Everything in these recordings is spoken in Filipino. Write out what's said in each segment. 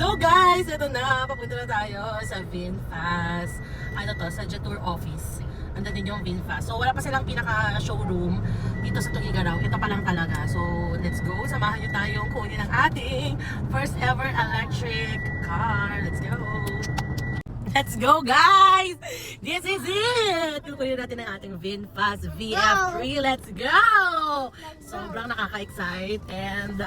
So guys, ito na. Papunta na tayo sa VinFast. Ano to? Sa Jetour office. Andun din yung VinFast. So wala pa silang pinaka-showroom dito sa Tugigaraw. Ito pa lang talaga. So let's go. Samahan nyo tayong kunin ang ating first ever electric car. Let's go. Let's go guys! This is it! Kukunin natin ang ating VinFast VF3. Let's go! Sobrang nakaka-excite and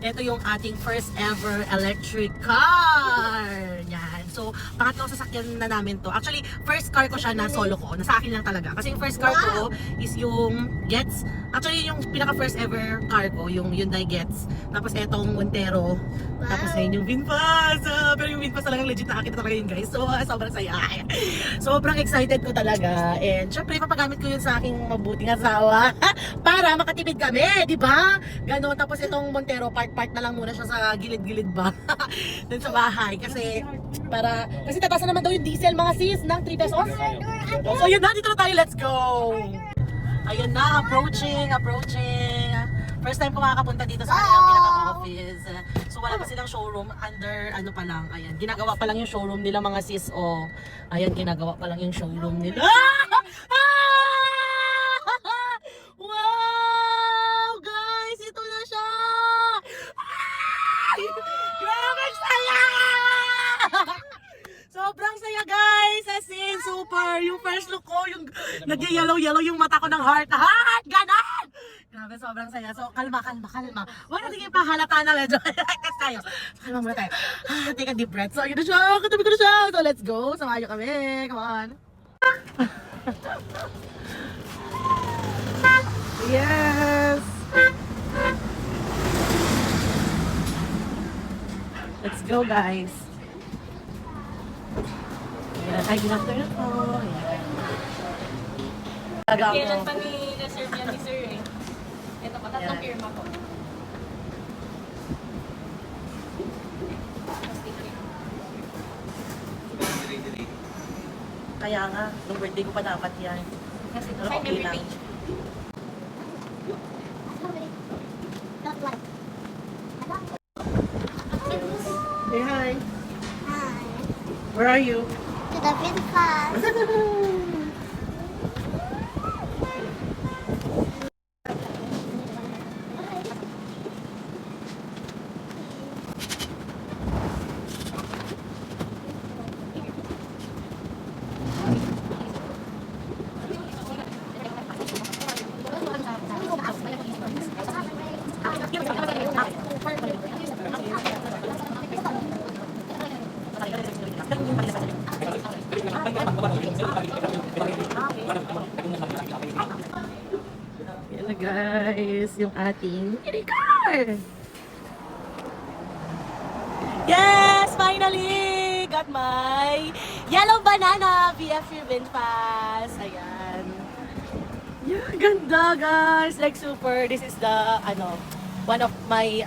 ito yung ating first ever electric car. Yan. So, pangatlong sasakyan na namin to. Actually, first car ko siya na solo ko. Nasa akin lang talaga. Kasi yung first car ko is yung Getz. Actually, yung pinaka first ever car ko, yung Hyundai Getz. Tapos etong Montero. Tapos ngayon yung VinFast. Pero yung VinFast talagang legit nakakita talaga yun guys. So, sobrang saya. Sobrang excited ko talaga. And syempre, papagamit ko yun sa aking mabuting asawa. Para makatipid kami, di ba? Ganon. Tapos itong Montero, part-part na lang muna siya sa gilid-gilid ba? Dun sa bahay. Kasi tatasan naman daw yung diesel mga sis ng 3 pesos. So yun na, dito na tayo. Let's go! Ayun na, approaching. First time ko makakapunta dito sa kanilang pinaka-office. So wala pa silang showroom, under ano pa lang. Ayan, ginagawa pa lang yung showroom nila mga sis. Oh, ayan, ginagawa pa lang yung showroom nila. Wow! Guys, ito na siya! Grabe saya! Sobrang saya guys! As in, super! Yung first look ko, yung nag-yellow yung mata ko ng heart. Ganon! Grabe, sobrang saya. So, kalma. Huwag natin yung pahalata na medyo. Test tayo. So, kalma muna tayo. Take a deep breath. So, yun na siya. Katabi ko na siya. So, let's go. Samahan nyo kami. Come on. Yes! Let's go, guys. Ayan, ay, ginafter na po. Ayan. Kailan pa ni-reserve yan ni sir eh. Ito pa, tatlong firma po. Kaya nga, nung birthday ko pa dapat yan. Kasi Pero sign okay every lang. page. Say hi. Hi. Where are you? To the VinFast. Yan na guys, yung ating mini car! Yes! Finally! Got my yellow banana VF3 VinFast! Ayan. Yeah, ganda guys! Like super, this is the, one of my,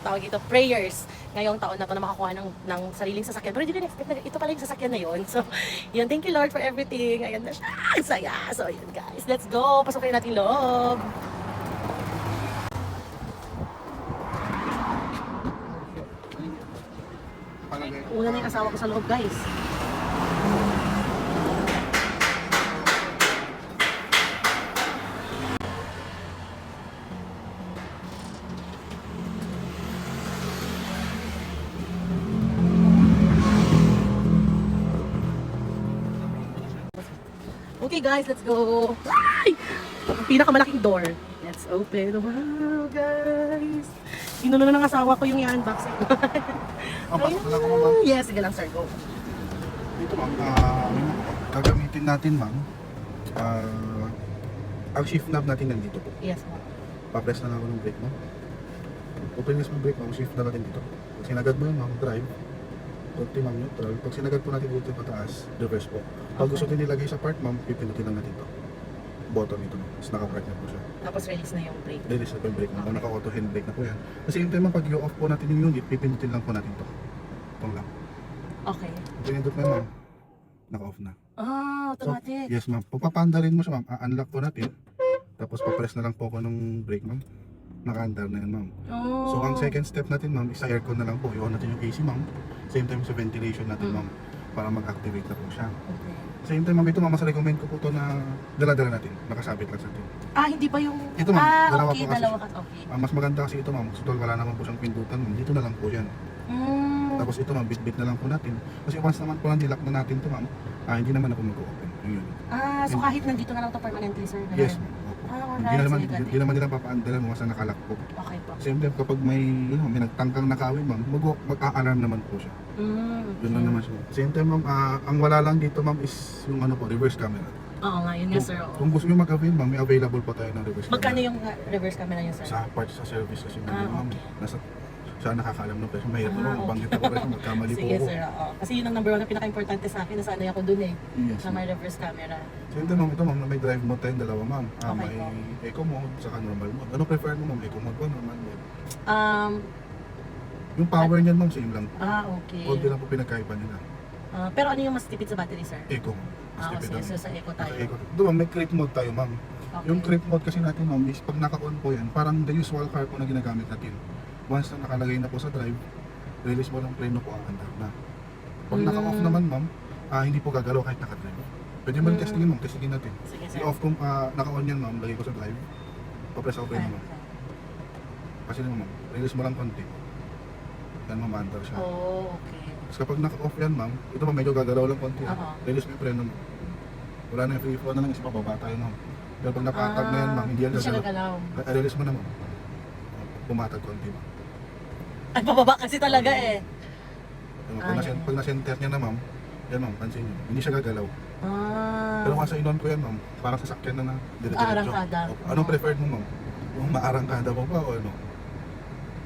tawag ito, prayers ngayong taon na to na makakuha ng sariling sasakyan. Pero hindi ko na-expect na ito pala yung sasakyan na yun. So, yun, thank you Lord for everything. Ayan na siya. Ang saya. So, yun guys. Let's go. Pasukin natin loob. Una na yung asawa ko sa loob guys. Okay guys, let's go! Ay! Ang pinakamalaking door. Let's open. Wow guys! Inuno na ng asawa ko yung i-unboxing. Pasok na ako, ma'am. Yes, sige lang sir, go. Dito, ma'am, gagamitin natin, ma'am. Ang shift knob natin nandito po. Yes ma'am. Pa-press na lang ako ng brake, ma'am. Open mo brake, ma'am. Shift na natin dito. Pag sinagad mo yun, ma'am, drive. Konti, ma'am, neutral. Pag sinagad po natin dito pataas, reverse po. Pag gusto din nilagay sa park, ma'am, pipinutin lang natin ito. Button ito, ma'am. Tapos naka-park na po siya. Tapos release na yung brake. Release na po yung brake, ma'am. Kung naka-auto handbrake na po yan. Kasi yung time, ma'am, pag i-off po natin yung unit, pipinutin lang po natin ito. Ito lang. Okay. Ito yung dot na, ma'am. Naka-off na. Ah, automatic. Yes, ma'am. Pag papaanda rin mo siya, ma'am, unlock po natin. Tapos papress na lang po ako ng brake, ma'am. naka-under na yan, ma'am. Oh. So ang second step natin, ma'am, is sa aircon na lang po. I-on natin yung AC, ma'am. Same time sa ventilation natin, ma'am, para mag-activate na po siya. Okay. Same time, ma'am, ito, ma'am, mas recommend ko po ito na dala-dala natin. Nakasabit lang sa atin. Hindi ba yung... Ito, ma'am, dalawa okay, po kasi. dalawa ka. Okay. Mas maganda kasi ito, ma'am. So, wala naman po siyang pindutan, ma'am. Dito na lang po yan. Tapos ito, ma'am, bit-bit na lang po natin. Kasi once naman po nilak na natin ito, ma'am, hindi naman ako mag-open. Yun. So kahit nandito na lang ito permanently, sir? Ganun? Yes, ma'am. Opo. Alright, Hindi naman, sige, hindi naman nila papaandalan mo kasi nakalak po. Okay po. Same time, kapag may nagtangkang nakawin, ma'am, mag-a-alarm naman po siya. Yun lang naman siya. Same time, ma'am, ang wala lang dito, ma'am, is yung ano po, reverse camera. Oo nga, yun nga, sir. Oo. Kung gusto nyo mag-avail, ma'am, may available po tayo ng reverse camera. Magkano yung reverse camera niya, sir? Sa parts sa service kasi ma'am, okay. nasa siya nakakaalam ng presyo. Mahirap naman, okay. banggit ako rin, magkamali po Sige, ako. sir. Oo. Kasi yun ang number 1 na pinaka-importante sa akin. Nasanay ako dun eh. Yes, Na ma'am. may reverse camera. So ito, ma'am, ito, ma'am, na may drive mode tayo, dalawa, ma'am. Okay May po. eco mode, saka normal mode. Ano prefer mo, ma'am? Eco mode ba, normal mode? Yung power niyan, ma'am, same lang. Okay. Konti lang po pinagkaiba nila. Pero ano yung mas tipid sa battery, sir? Eco. Mas tipid Sige, lang. so sa eco tayo. Eco. Ito, ma'am, may creep mode tayo, ma'am. Okay. Yung creep mode kasi natin, ma'am, is pag naka-on po yan, parang the usual car po na ginagamit natin. Once na nakalagay na po sa drive, release mo ng preno po, ang andar na. Pag naka-off naman, ma'am, hindi po gagalaw kahit naka-drive. Pwede mo testingin, ma'am, testingin natin. Sige, sir. I-off kung naka-on yan, ma'am, lagay ko sa drive. Pa-press ako preno, ma'am. Kasi naman, ma'am, release mo lang konti. Yan, ma'am, andar siya. Okay. Tapos kapag naka-off yan, ma'am, ito ma'am, medyo gagalaw lang konti. Oo. Release mo yung preno, ma'am. Wala na yung free flow na lang, isa pa baba tayo, ma'am. Pero pag nakatag na yan, ma'am, hindi yan Hindi siya gagalaw. gagalaw. Release mo na, ma'am. Pumatag konti, ma'am. Ay, pababa kasi talaga eh. Yan, pag na-center niya na, ma'am, yan, ma'am, pansin niyo, hindi siya gagalaw. Pero kung sa inon ko yan, ma'am, parang sasakyan na dire-diretso. Arangkada. Opo. Anong preferred mo, ma'am? Yung maarangkada mo ba o ano?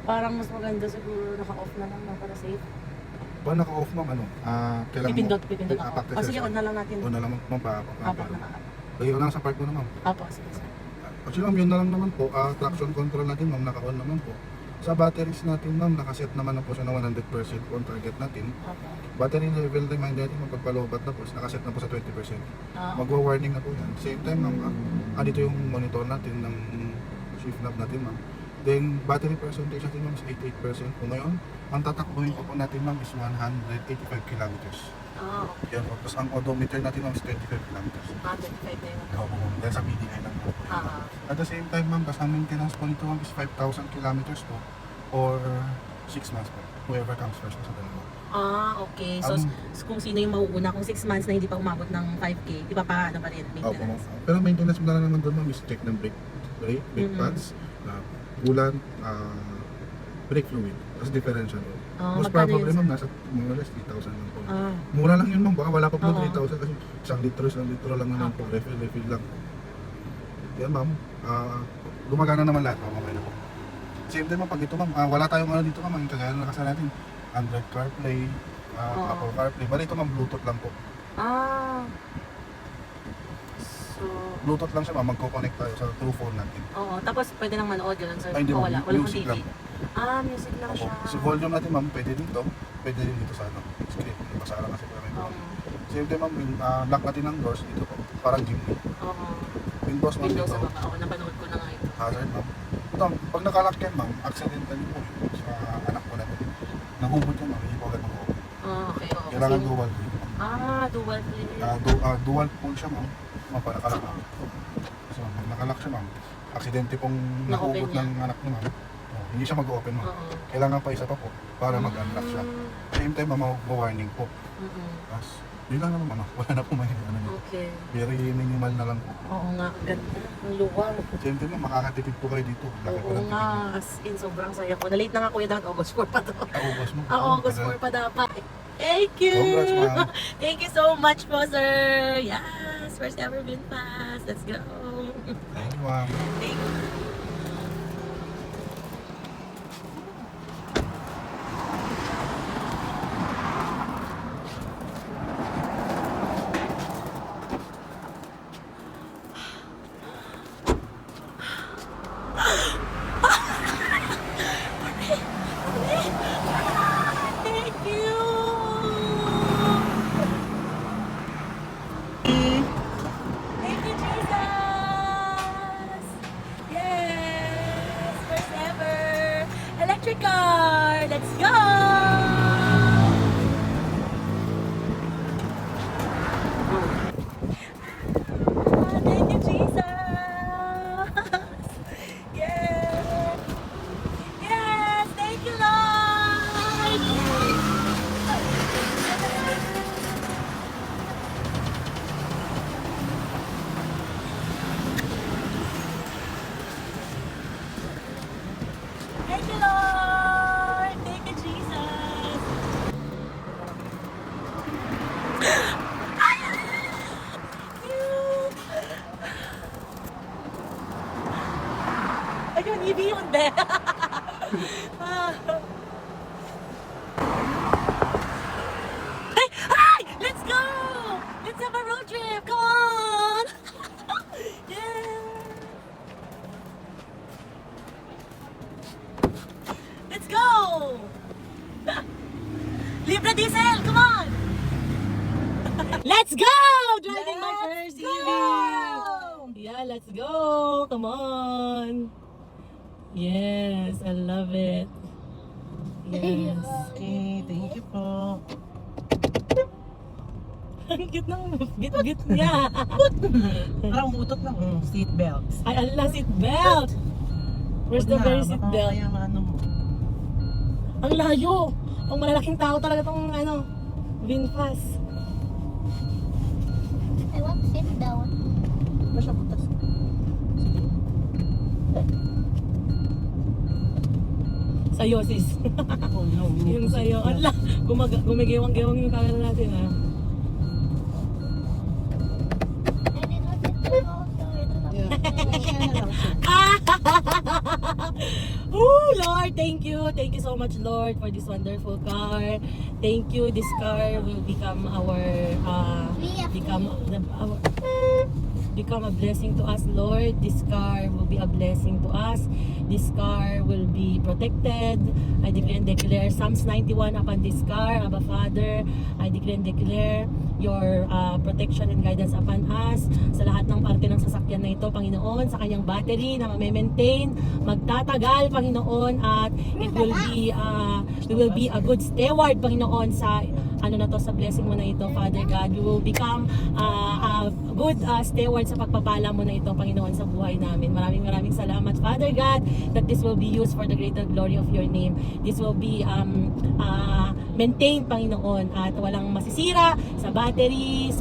Parang mas maganda siguro naka-off na lang para safe. Pag naka-off, ma'am, ano? Kailangan Pipindot mo, ako. practice Sige, exercise. on na lang natin. O na lang, ma'am, Apo, naka-up. lagay ko lang sa park mo na, ma'am. Apo, sige, sir. Actually, ma'am, yun na lang naman po. Traction control natin, ma'am, naka-on naman po. Sa batteries natin, ma'am, nakaset naman na po siya na 100% on target natin. Apo. Battery level reminder natin, magpagpalobat na po, nakaset na po sa 20%. Ah, Magwa-warning na po yan. Same time, ma'am, dito yung monitor natin ng shift knob natin, ma'am. Then, battery percentage natin, ma'am, is 88% po ngayon. Ang tatakbuhin po natin, ma'am, is 185 kilometers. okay. Yan po. Tapos ang odometer natin, ma'am, is 25 kilometers. 25 na yun. Opo, dahil sa PDI lang po. At the same time, ma'am, kasi ang maintenance po nito, ma'am, is 5,000 kilometers po or 6 months po. Whoever comes first sa dalawa. Okay. So, kung sino yung mauuna, kung 6 months na hindi pa umabot ng 5K, ipapaano pa rin Opo, ma'am. maintenance? Pero maintenance mo na lang naman doon, ma'am, is check ng brake pads, coolant, brake fluid, tapos differential oil. Most magkano probably, yun, ma'am, nasa more or less 3,000 lang po. Ah, Mura lang yun, ma'am. Baka wala pa po Oo. 3,000 kasi isang litro lang naman po. Refill lang. Yan, ma'am. Gumagana naman lahat, ma'am. Okay na po. Same time, ma'am, pag ito, ma'am, wala tayong ano dito, ma'am. Ang kagaya na nakasal natin. Android CarPlay, Apple CarPlay. Bali ito, ma'am, Bluetooth lang po. So, Bluetooth lang siya, ma'am. Magko-connect tayo sa true phone natin. oo. Tapos, pwede nang manood yun, sir? Ay, hindi, O, ma'am. wala. Wala pang Music TV. lang. Music lang Opo. siya. Si volume natin, ma'am, pwede dito. Pwede rin dito sa ano. Screen. Basara kasi kami. Same time, ma'am, yung lock natin ng doors dito po. Parang Jimny. Oo. Windows, ma'am, Windows dito. sa baba. Oo, napanood ko na nga ito. Hazard, ma'am. Ito, pag nakalock yan, ma'am, accidental po yun sa anak ko na ito. Nahubot yan, ma'am, hindi po agad mag-open. Okay, oo. Kailangan Kasi- dual click. dual play. Dual pull siya, ma'am. Ma'am, para nakalock, ma'am. So, pag nakalock siya, ma'am, aksidente pong Na-open nahubot niya. ng anak niya, ma'am. Hindi siya mag-open, ma'am. Oo. Kailangan pa isa pa po para mag-unlock siya. Same time, ma'am, mag-warning po. Tapos, yun lang naman, ma'am. Wala na po may ano niya. Okay. Very minimal na lang po. Oo nga, ganda. Ang luwang. Same time, ma'am, makakatipid po kayo dito. Laki po Oo ng nga, tipid. as in, sobrang saya ko. Na-late na nga kuya dapat August 4 pa to. August mo. August 4 pa dapat. Thank you! Congrats, ma'am. Thank you so much po, sir! Yes! First ever been fast. Let's go! Thank you, ma'am. Thank you. Thank you! Thank you, Jesus! Yay! Libre diesel! Come on! Let's go! Driving my first EV! Yeah, let's go! Come on! Yes, I love it. Yes. Okay, thank you po. Ang cute ng git-git niya. Parang umutot ng seat belts. Ay, ala, seatbelt! Where's the very seatbelt? Kaya ano mo. Ang layo! Ang malalaking tao talaga tong VinFast. I want to sit down. Masya butas. Sa'yo, sis. Oh no, we need Yung to sit sa'yo. down. Ala, gumagewang-gewang yung camera natin, ha? I did not sit down also. Yeah. Share na lang siya. Oh, Lord, thank you. Thank you so much, Lord, for this wonderful car. Thank you. This car will become become a blessing to us, Lord. This car will be a blessing to us. This car will be protected. I declare and declare Psalms 91 upon this car, Abba Father. I declare and declare your protection and guidance upon us sa lahat ng parte ng sasakyan na ito, Panginoon, sa kanyang battery na ma-maintain, magtatagal, Panginoon, at it will be we will be a good steward, Panginoon, sa sa blessing mo na ito, Father God. We will become a good steward sa pagpapala mo na ito, Panginoon, sa buhay namin. Maraming salamat, Father God, that this will be used for the greater glory of your name. This will be maintained, Panginoon, at walang masisira sa battery,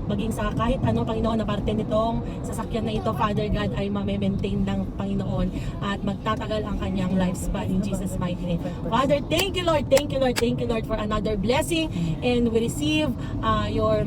maging sa kahit ano, Panginoon, na parte nitong sasakyan na ito, Father God, ay ma-maintain ng Panginoon at magtatagal ang kanyang lifespan in Jesus' mighty name. Father, thank you, Lord. Thank you, Lord. Thank you, Lord, for another blessing, and we receive your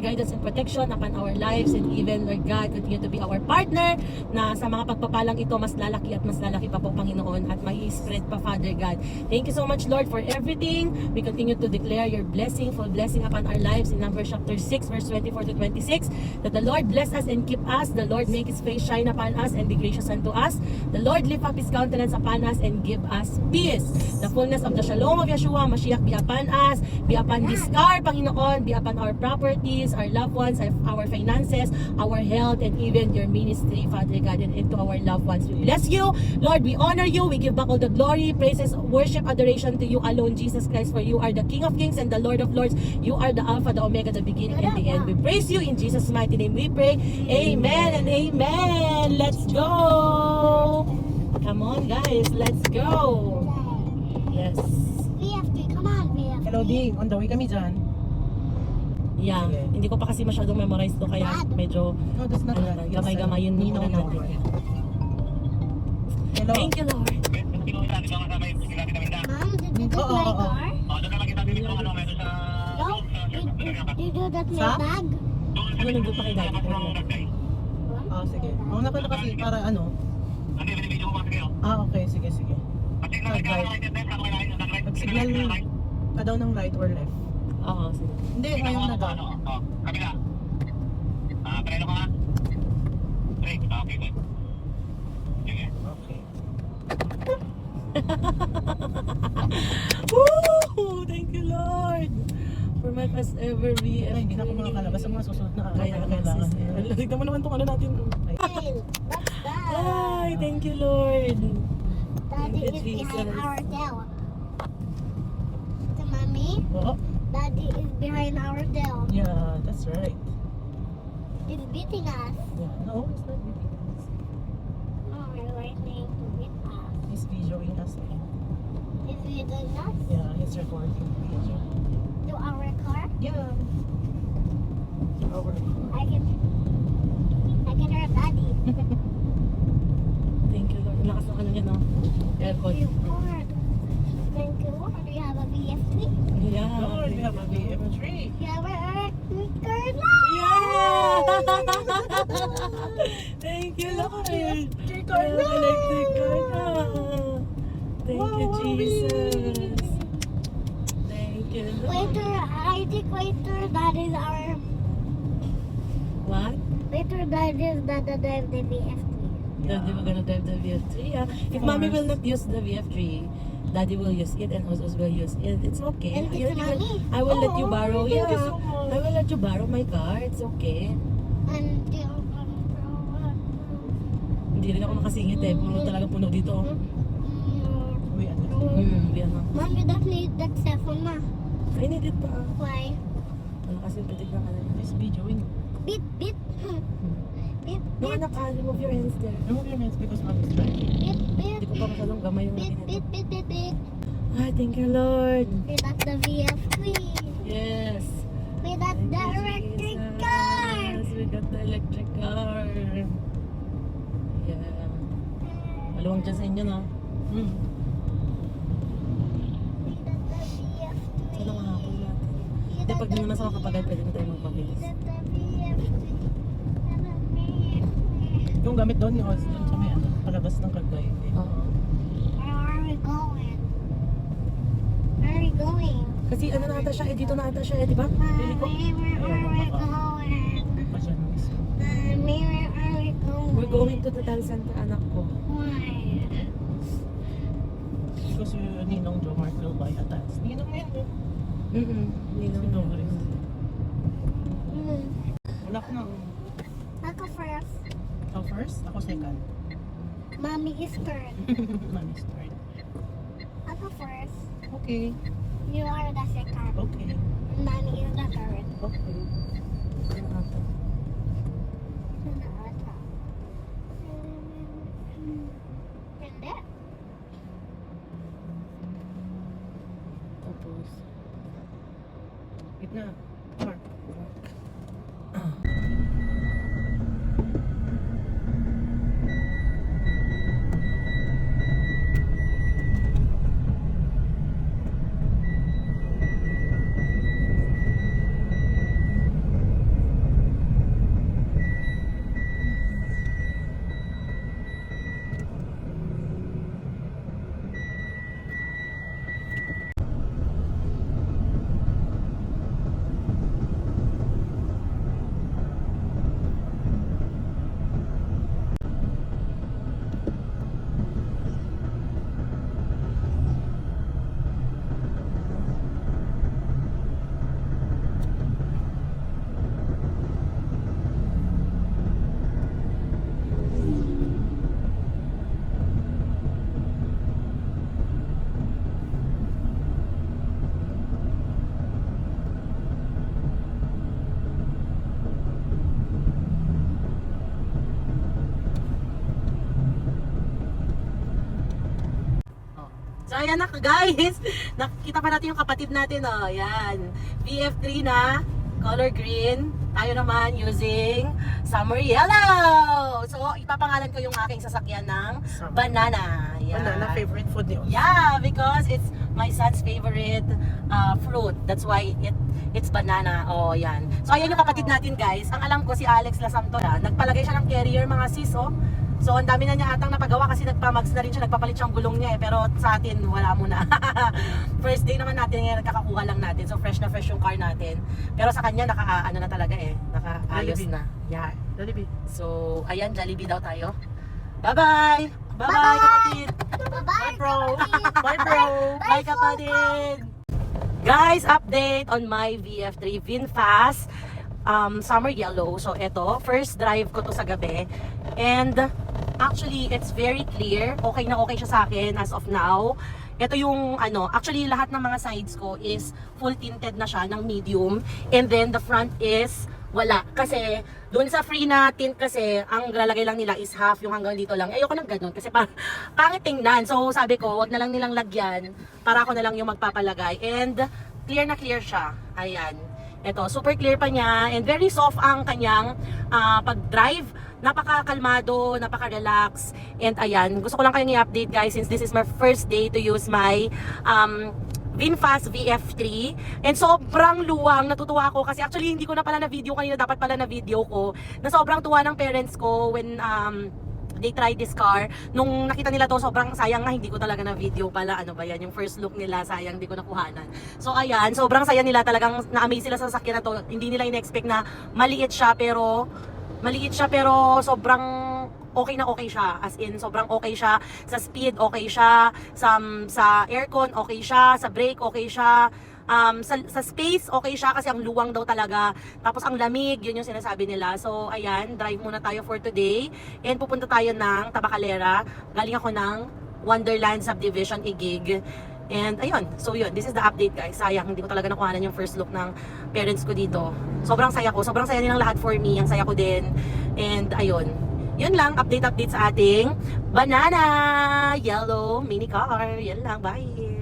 guidance and protection upon our lives, and even, Lord God, continue to be our partner na sa mga pagpapalang ito mas lalaki at mas lalaki pa po, Panginoon, at may spread pa, Father God. Thank you so much, Lord, for everything. We continue to declare your blessing, full blessing upon our lives in Numbers chapter 6 verse 24 to 26, that the Lord bless us and keep us, the Lord make his face shine upon us and be gracious unto us, the Lord lift up his countenance upon us and give us peace. The fullness of the shalom of Yeshua Mashiach be upon us, be upon this car, Panginoon, be upon our properties, our loved ones, our finances, our health, and even your ministry, Father God, and into our loved ones. We bless you, Lord. We honor you. We give back all the glory, praises, worship, adoration to you alone, Jesus Christ, for you are the King of Kings and the Lord of Lords. You are the Alpha, the Omega, the beginning and the end. We praise you in Jesus' mighty name. We pray. Amen and amen. Let's go. Come on, guys. Let's go. Yes. VFD, come on, VFD. Hello, Ding. On the way kami dyan. Yeah. Sige. Hindi ko pa kasi masyadong memorize to, kaya medyo No, that's not right. gamay-gamayin muna natin. Hello. Thank you, Lord. Mom, did you get Oo, my oo. car? No? Did you do that my Sa? bag? Ano nandun pa kay Daddy? Ah, sige. Mauna ka na kasi para ano. Ah, okay. Sige. Nag-right. Nag-signal ka daw ng right or left. Oo, sige. Hindi, ngayon na daw. Kabila. Preno ka nga. Break. Okay, good. Sige. Okay. Woo! Thank you, Lord, for my first ever VFD. Ay, hindi na ako makakalabas sa mga susunod na Kaya kailangan. tignan mo naman itong ano natin. Hey, what's that? Ay, thank you, Lord. Daddy Thank is you, behind Jesus. our tail. To mommy, Oo. Daddy is behind our tail. Yeah, that's right. He's beating us. Yeah. No, it's not beating us. No, we're waiting to beat us. He's videoing us. He's beating us Yeah, he's recording video. to our car. Yeah. Over. I can hear Daddy. Thank you, Lord. Ang lakas ng ano niya, no? Aircon. Thank you, Lord. Thank you, Lord. We have a VFD. Yeah. Lord, we have a BM3. We have our electric car now. Yeah! Thank you, Lord. Electric car Yeah, na! electric car na. Thank you, Wow, Jesus. Thank you, Lord. Later, I think later that is our. What? Later that is that the drive the VFD. Daddy, we're gonna drive the VF3. Yeah. If mommy will not use the VF3, Daddy will use it and Osos will use it. It's okay. And it's money. I will let you Oh, borrow. thank you Yeah, so much. I will let you borrow my car. It's okay. Until Hindi rin ako makasingit eh. Puro talaga puno dito. Uy, ano? Yan na. Mom, you don't need that cell phone, ma. I need it pa. Why? Wala kasi pitik na kanina. This videoing. Beep, beep. Beep, No, beep, anak, remove your hands there. Remove your hands because mom is driving. beep, beep. Hindi ko pa masyadong gamay yung Beep, akin. beep, beep, beep, beep. Ay, thank you, Lord. We got the VF3. Yes. We got the Thank you, electric Jesus. car. We got the electric car. Yeah. Maluwang dyan sa inyo, no? Hmm. We got the VF3. Sana mahapon natin. We Hindi, got pag di naman sa makapagal, pwede na tayo magpabilis. the VF3. Yung gamit doon ni Oz, doon sa may ano, palabas ng Kagway. Oo. Where are we going? Where are we going? Kasi ano na ata siya, eh, dito na ata siya, eh, di ba? Mommy, where are we going? Pa siya nung isa. Mommy, where are we going? We're going to the town center, anak ko. Why? Because yung Ninong Jo Mark will buy a tax. Ninong na yun, eh. Hindi Si naman. Doris. Mm. Wala ko na. Ako first. Ako first, ako second. Mommy is third. Mami start. Ako first. Okay. You are the second. Okay. Mommy is the third. Okay. Ano ata? Sino ata? Hindi. Tapos. Gitna. Mark. So ayan na guys, nakikita pa natin yung kapatid natin, oh, yan. VF3 na, color green. Tayo naman using summer yellow. So ipapangalan ko yung aking sasakyan ng Summer. banana. Yan. Banana favorite food ni Oz. Yeah, because it's my son's favorite fruit. That's why it's banana. Oh, yan. So ayan yung kapatid natin guys. Ang alam ko si Alex Lasantora, nagpalagay siya ng carrier mga sis, oh. So ang dami na niya atang napagawa kasi nagpamags na rin siya, nagpapalit siyang gulong niya eh. Pero sa atin wala muna. First day naman natin ngayon, nagkakakuha lang natin. So fresh na fresh yung car natin. Pero sa kanya ano na talaga eh, nakaayos Jollibee. na. Yeah. Jollibee. So ayan, Jollibee daw tayo. Bye-bye! Bye-bye kapatid! Bye-bye, bro. kapatid. Bye, bro. Bye kapatid! Guys, update on my VF3 VinFast summer yellow. So ito, first drive ko to sa gabi. And actually, it's very clear. Okay na okay siya sa akin as of now. Ito yung actually lahat ng mga sides ko is full tinted na siya ng medium. And then the front is wala. Kasi doon sa free na tint kasi, ang lalagay lang nila is half, yung hanggang dito lang. Ayoko ng ganun kasi pangit tingnan. So sabi ko, wag na lang nilang lagyan para ako na lang yung magpapalagay. And clear na clear siya. Ayan. Ito, super clear pa niya and very soft ang kanyang pag-drive. Napaka-kalmado, napaka-relax. And ayan, gusto ko lang kayong i-update guys since this is my first day to use my VinFast VF3. And sobrang luwang, natutuwa ako kasi actually hindi ko na pala na video kanina, dapat pala na video ko. Na sobrang tuwa ng parents ko when they tried this car. Nung nakita nila to, sobrang sayang nga, hindi ko talaga na video pala. Ano ba yan? Yung first look nila, sayang, hindi ko nakuhanan. So ayan, sobrang saya nila, talagang na-amaze sila sa sasakyan na to. Hindi nila in-expect na maliit siya pero sobrang okay na okay siya. As in, sobrang okay siya. Sa speed, okay siya. Sa aircon, okay siya. Sa brake, okay siya. Sa space, okay siya kasi ang luwang daw talaga. Tapos ang lamig, yun yung sinasabi nila. So, ayan, drive muna tayo for today. And pupunta tayo ng Tabacalera. Galing ako ng Wonderland Subdivision Igig. And ayun, so yun, this is the update guys. Sayang, hindi ko talaga nakuhanan yung first look ng parents ko dito. Sobrang saya ko, sobrang saya nilang lahat for me. Ang saya ko din. And ayun, yun lang, update sa ating banana yellow mini car. Yan lang, bye!